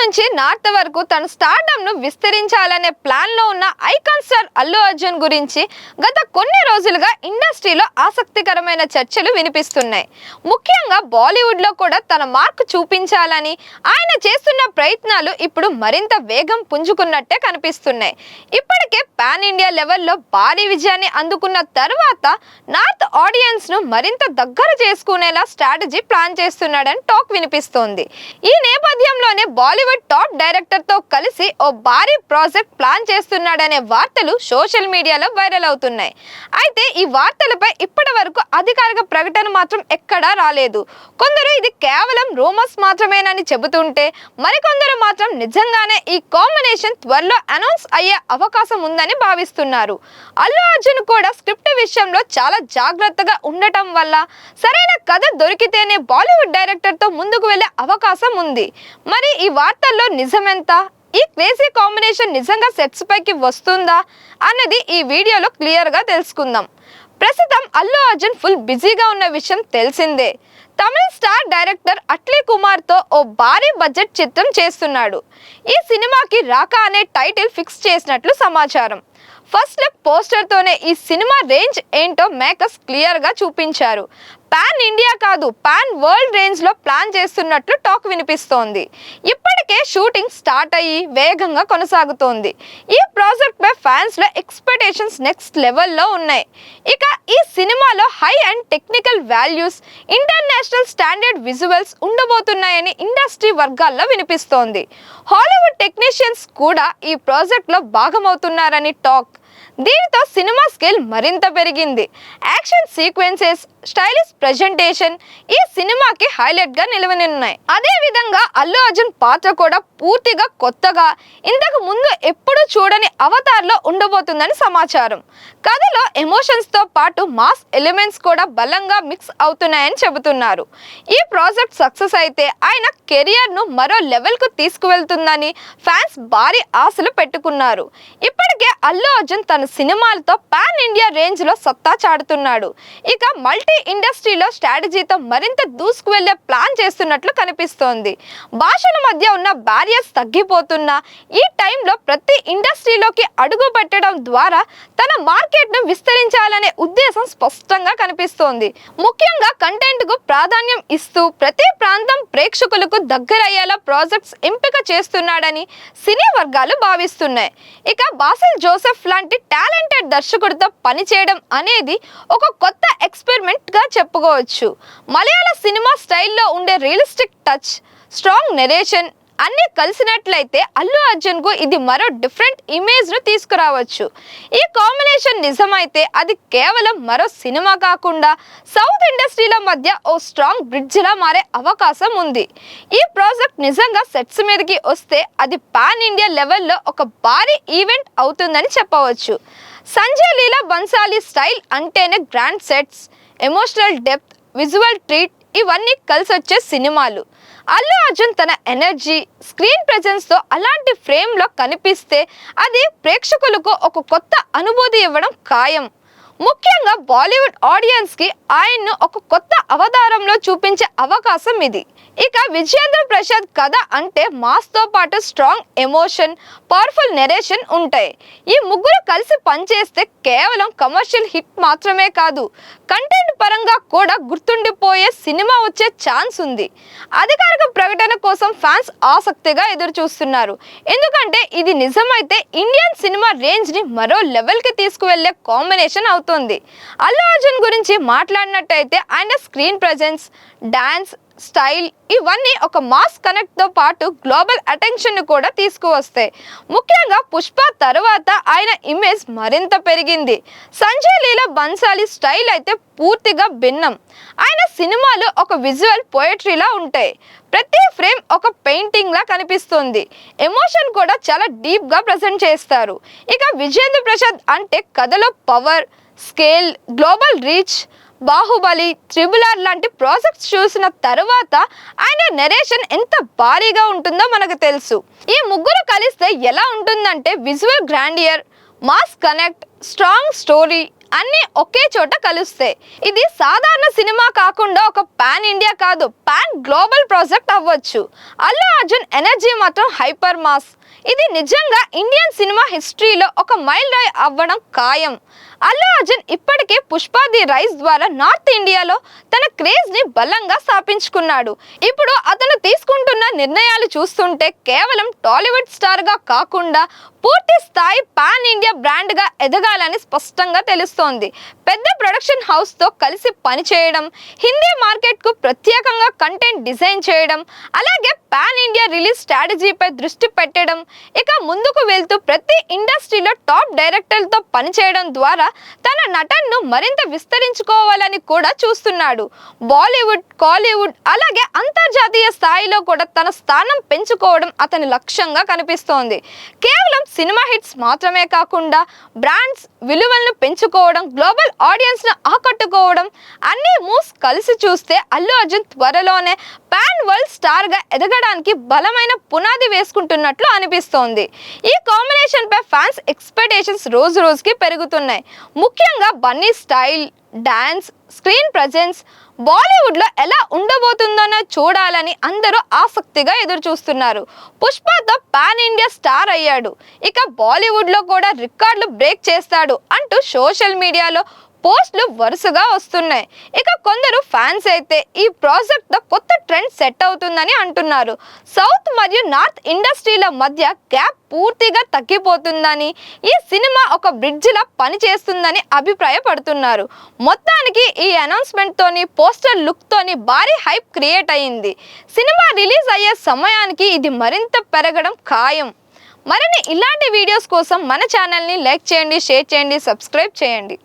నుంచి నార్త్ వరకు తన స్టార్డమ్ ను విస్తరించాలనే ప్లాన్ లో ఉన్న ఐకాన్ స్టార్ అల్లు అర్జున్ గురించి గత కొన్ని రోజులుగా ఇండస్ట్రీలో ఆసక్తికరమైన చర్చలు వినిపిస్తున్నాయి. ముఖ్యంగా బాలీవుడ్ లో కూడా తన మార్క్ చూపించాలని ఆయన చేస్తున్న ప్రయత్నాలు ఇప్పుడు మరింత వేగం పుంజుకున్నట్టే కనిపిస్తున్నాయి. ఇప్పటికే పాన్ ఇండియా లెవెల్లో భారీ విజయాన్ని అందుకున్న తర్వాత నార్త్ ఆడియన్స్ ను మరింత దగ్గర చేసుకునేలా స్ట్రాటజీ ప్లాన్ చేస్తున్నాడని టాక్ వినిపిస్తోంది. ఈ నేపథ్యంలోనే బాలీవుడ్ టాప్ డైరెక్టర్ తో కలిసి ఓ భారీ ప్రాజెక్ట్ ప్లాన్ చేస్తున్నాడనే వార్తలు సోషల్ మీడియాలో వైరల్ అవుతున్నాయి. అయితే ఈ వార్తలపై ఇప్పటి వరకు అధికారిక ప్రకటన మాత్రం ఎక్కడా రాలేదు. కొందరు ఇది కేవలం రూమర్స్ మాత్రమేనని చెబుతుంటే, మరికొందరు మాత్రం నిజంగానే ఈ కాంబినేషన్ త్వరలో అనౌన్స్ అయ్యే అవకాశం ఉందని భావిస్తున్నారు. అల్లు అర్జున్ కూడా స్క్రిప్ట్ విషయంలో చాలా జాగ్రత్తగా ఉండటం వల్ల సరైన కథ దొరికితేనే బాలీవుడ్ డైరెక్టర్ తో ముందుకు వెళ్లే అవకాశం ఉంది. మరి ఈ వార్తల్లో నిజమెంత? ఈ క్రేజీ కాంబినేషన్ నిజంగా సెట్స్ పైకి వస్తుందా అన్నది ఈ వీడియోలో క్లియర్ గా తెలుసుకుందాం. ప్రస్తుతం అల్లు అర్జున్ ఫుల్ బిజీగా ఉన్న విషయం తెలిసిందే. తమిళ స్టార్ డైరెక్టర్ అట్లీ కుమార్ తో ఓ భారీ బడ్జెట్ చిత్రం చేస్తున్నాడు. ఈ సినిమాకి రాకా అనే టైటిల్ ఫిక్స్ చేసినట్లు సమాచారం. ఫస్ట్ లుక్ పోస్టర్ తోనే ఈ సినిమా రేంజ్ ఏంటో మేకర్స్ క్లియర్ గా చూపించారు. పాన్ ఇండియా కాదు, పాన్ వరల్డ్ రేంజ్ లో ప్లాన్ చేస్తున్నట్లు టాక్ వినిపిస్తోంది. ఇప్పటికే షూటింగ్ స్టార్ట్ అయ్యి వేగంగా కొనసాగుతోంది. ఈ ప్రాజెక్ట్ పై ఫ్యాన్స్ లో ఎక్స్పెక్టేషన్స్ నెక్స్ట్ లెవెల్లో ఉన్నాయి. ఇక ఈ సినిమాలో high and technical values, international standard visuals ఉండబోతున్నాయని ఇండస్ట్రీ వర్గాల్లో వినిపిస్తోంది. హాలీవుడ్ టెక్నీషియన్స్ కూడా ఈ ప్రాజెక్ట్ లో భాగమవుతున్నారని టాక్. దీనితో సినిమా స్కేల్ మరింత పెరిగింది. యాక్షన్ సీక్వెన్సెస్, స్టైలిష్ ప్రెజెంటేషన్ ఈ సినిమాకి హైలైట్ గా నిలవనున్నాయి. అదే విధంగా అల్లు అర్జున్ పాత్ర కూడా పూర్తిగా కొత్తగా, ఇంతకు ముందు ఎప్పుడూ చూడని అవతార్ లో ఉండబోతుందని సమాచారం. కథలో ఎమోషన్స్ తో పాటు మాస్ ఎలిమెంట్స్ కూడా బలంగా మిక్స్ అవుతున్నాయని చెబుతున్నారు. ఈ ప్రాజెక్ట్ సక్సెస్ అయితే ఆయన కెరియర్ ను మరో లెవెల్ కు తీసుకువెళ్తుందని ఫ్యాన్స్ భారీ ఆశలు పెట్టుకున్నారు. ఇప్పటికే అల్లు అర్జున్ తన సినిమాలతో పాన్ ఇండియా రేంజ్ లో సత్తా చాటుతున్నాడు. ఇక మల్టీ ఇండస్ట్రీలో స్ట్రాటజీతో మరింత దూసుకు వెళ్లే ప్లాన్ చేస్తున్నట్లు కనిపిస్తోంది. భాషల మధ్య ఉన్న బ్యారియర్స్ తగ్గిపోతున్నా ఈ టైంలో ప్రతి ఇండస్ట్రీలోకి అడుగు పెట్టడం ద్వారా తన మార్కెట్ ను విస్తరించాలనే ఉద్దేశం స్పష్టంగా కనిపిస్తోంది. ముఖ్యంగా కంటెంట్ కు ప్రాధాన్యం ఇస్తూ ప్రతి ప్రాంతం ప్రేక్షకులకు దగ్గరయ్యేలా ప్రాజెక్ట్స్ ఎంపిక చేస్తున్నాడని సినీ వర్గాలు భావిస్తున్నాయి. ఇక బాసిల్ జోసెఫ్ లాంటి టాలెంటెడ్ దర్శకుడితో పనిచేయడం అనేది ఒక కొత్త ఎక్స్పెరిమెంట్ గా చెప్పుకోవచ్చు. మలయాళ సినిమా స్టైల్లో ఉండే రియలిస్టిక్ టచ్, స్ట్రాంగ్ నెరేషన్ అన్నీ కలిసినట్లయితే అల్లు అర్జున్ కు ఇది మరో డిఫరెంట్ ఇమేజ్ ను తీసుకురావచ్చు. ఈ కాంబినేషన్ నిజమైతే అది కేవలం మరో సినిమా కాకుండా సౌత్ ఇండస్ట్రీల మధ్య ఓ స్ట్రాంగ్ బ్రిడ్జ్ లా మారే అవకాశం ఉంది. ఈ ప్రాజెక్ట్ నిజంగా సెట్స్ మీదకి వస్తే అది పాన్ ఇండియా లెవెల్లో ఒక భారీ ఈవెంట్ అవుతుందని చెప్పవచ్చు. సంజయ్ లీలా బన్సాలి స్టైల్ అంటేనే grand sets, emotional depth, visual treat ఇవన్నీ కలిసొచ్చే సినిమాలు. అల్లు అర్జున్ తన ఎనర్జీ, స్క్రీన్ ప్రెజెన్స్ తో అలాంటి ఫ్రేమ్ లో కనిపిస్తే అది ప్రేక్షకులకు ఒక కొత్త అనుభూతి ఇవ్వడం ఖాయం. ముఖ్యంగా బాలీవుడ్ ఆడియన్స్ కి ఆయన్ను ఒక కొత్త అవతారంలో చూపించే అవకాశం ఇది. ఇక విజయేంద్ర ప్రసాద్ కథ అంటే మాస్ తో పాటు స్ట్రాంగ్ ఎమోషన్, పవర్ఫుల్ నెరేషన్ ఉంటాయి. ఈ ముగ్గురు కలిసి పనిచేస్తే కేవలం కమర్షియల్ హిట్ మాత్రమే కాదు, కంటెంట్ పరంగా కూడా గుర్తుండిపోయే సినిమా వచ్చే ఛాన్స్ ఉంది. అధికారిక ప్రకటన కోసం ఫ్యాన్స్ ఆసక్తిగా ఎదురు చూస్తున్నారు. ఎందుకంటే ఇది నిజమైతే ఇండియన్ సినిమా రేంజ్ ని మరో లెవెల్ కి తీసుకువెళ్లే కాంబినేషన్ అవుతుంది. అల్లు అర్జున్ గురించి మాట్లాడినట్టయితే ఆయన స్క్రీన్ ప్రెజెన్స్, డాన్స్ స్టైల్ ఇవన్నీ ఒక మాస్ కనెక్ట్ తో పాటు గ్లోబల్ అటెన్షన్ ను కూడా తీసుకువస్తాయి. ముఖ్యంగా పుష్ప తర్వాత ఆయన ఇమేజ్ మరింత పెరిగింది. సంజయ్ లీలా బన్సాలి స్టైల్ అయితే పూర్తిగా భిన్నం. ఆయన సినిమాలు ఒక విజువల్ పోయట్రీలా ఉంటాయి. ప్రతి ఫ్రేమ్ ఒక పెయింటింగ్ లా కనిపిస్తుంది. ఎమోషన్ కూడా చాలా డీప్ గా ప్రెజెంట్ చేస్తారు. ఇక విజయేంద్ర ప్రసాద్ అంటే కథలో power, scale, global reach, Baahubali, triple R లాంటి ప్రాజెక్ట్స్ చూసిన తర్వాత ఆయన నెరేషన్ ఎంత భారీగా ఉంటుందో మనకు తెలుసు. ఈ ముగ్గురు కలిస్తే ఎలా ఉంటుందంటే visual grandeur, mass connect, strong story, అన్నీ ఒకే చోట కలుస్తాయి. ఇది సాధారణ సినిమా కాకుండా ఒక పాన్ ఇండియా కాదు, పాన్ గ్లోబల్ ప్రాజెక్ట్ అవ్వచ్చు. అల్లు అర్జున్ ఎనర్జీ మాత్రం హైపర్ మాస్. ఇది నిజంగా ఇండియన్ సినిమా హిస్టరీలో ఒక మైల్ రాయి అవ్వడం ఖాయం. అల్లు అర్జున్ ఇప్పటికే పుష్ప ది రైజ్ ద్వారా నార్త్ ఇండియాలో తన క్రేజ్ ని బలంగా స్థాపించుకున్నాడు. ఇప్పుడు అతను తీసుకుంటున్న నిర్ణయాలు చూస్తుంటే కేవలం టాలీవుడ్ స్టార్ గా కాకుండా పూర్తి స్థాయి పాన్ ఇండియా బ్రాండ్ గా ఎదగాలని స్పష్టంగా తెలుస్తోంది. పెద్ద ప్రొడక్షన్ హౌస్ తో కలిసి పనిచేయడం, హిందీ మార్కెట్ కు ప్రత్యేకంగా కంటెంట్ డిజైన్ చేయడం, అలాగే పాన్ ఇండియా రిలీజ్ స్ట్రాటజీపై దృష్టి పెట్టడం, ఇక ముందుకు వెళ్తూ ప్రతి ఇండస్ట్రీలో టాప్ డైరెక్టర్లతో పనిచేయడం ద్వారా తన నటనను మరింత విస్తరించుకోవాలని కూడా చూస్తున్నాడు. బాలీవుడ్, కాలీవుడ్ అలాగే అంతర్జాతీయ స్థాయిలో కూడా తన స్థానం పెంచుకోవడం అతని లక్ష్యంగా కనిపిస్తోంది. కేవలం సినిమా హిట్స్ మాత్రమే కాకుండా బ్రాండ్స్ విలువలను పెంచుకోవడం, గ్లోబల్ ఆడియన్స్ ను ఆకట్టుకోవడం, అన్ని మూవ్స్ కలిసి చూస్తే అల్లు అర్జున్ త్వరలోనే పాన్ వరల్డ్ స్టార్ గా ఎదగడానికి బలమైన పునాది వేసుకుంటున్నట్లు అనిపిస్తోంది. ఈ కాంబినేషన్ పై ఫ్యాన్స్ ఎక్స్పెక్టేషన్స్ రోజు రోజుకి పెరుగుతున్నాయి. ముఖ్యంగా Bunny style, dance, screen presence Bollywood లో ఎలా ఉండబోతుందోనో చూడాలని అందరూ ఆసక్తిగా ఎదురు చూస్తున్నారు. పుష్పతో పాన్ ఇండియా స్టార్ అయ్యాడు, ఇక బాలీవుడ్ లో కూడా రికార్డులు బ్రేక్ చేస్తాడు అంటూ సోషల్ మీడియాలో పోస్టులు వరుసగా వస్తున్నాయి. ఇక కొందరు ఫ్యాన్స్ అయితే ఈ ప్రాజెక్ట్ తో కొత్త ట్రెండ్ సెట్ అవుతుందని అంటున్నారు. సౌత్ మరియు నార్త్ ఇండస్ట్రీల మధ్య గ్యాప్ పూర్తిగా తగ్గిపోతుందని, ఈ సినిమా ఒక బ్రిడ్జ్ లా పనిచేస్తుందని అభిప్రాయపడుతున్నారు. మొత్తానికి ఈ అనౌన్స్మెంట్ తోని, పోస్టర్ లుక్ తోని భారీ హైప్ క్రియేట్ అయ్యింది. సినిమా రిలీజ్ అయ్యే సమయానికి ఇది మరింత పెరగడం ఖాయం. మరిన్ని ఇలాంటి వీడియోస్ కోసం మన ఛానల్ని లైక్ చేయండి, షేర్ చేయండి, సబ్స్క్రైబ్ చేయండి.